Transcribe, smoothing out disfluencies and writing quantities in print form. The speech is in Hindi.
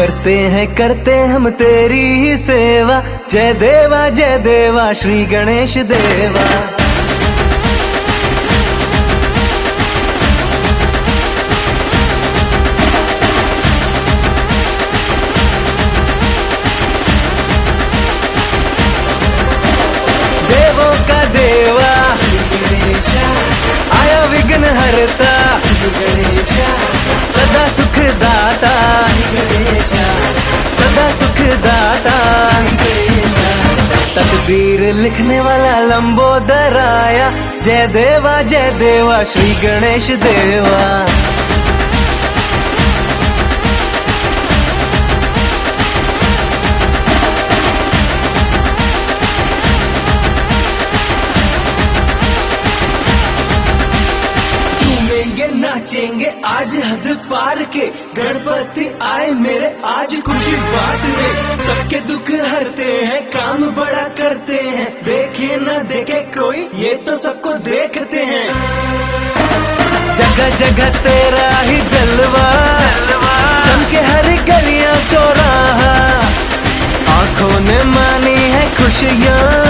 करते हम तेरी ही सेवा। जय देवा श्री गणेश देवा। देवों का देवा आया विघ्न हरता, सदा सुख दाता, सदा सुख दाता। तकदीर लिखने वाला लंबोदर आया। जय देवा श्री गणेश देवा। नाचेंगे आज हद पार के, गणपति आए मेरे आज खुशी बांटने। सबके दुख हरते हैं, काम बड़ा करते हैं, देखे न देखे कोई ये तो सबको देखते हैं। जगह जगह तेरा ही जलवा, चमके हर गलियां चौराहा। आंखों ने मानी है खुशियाँ,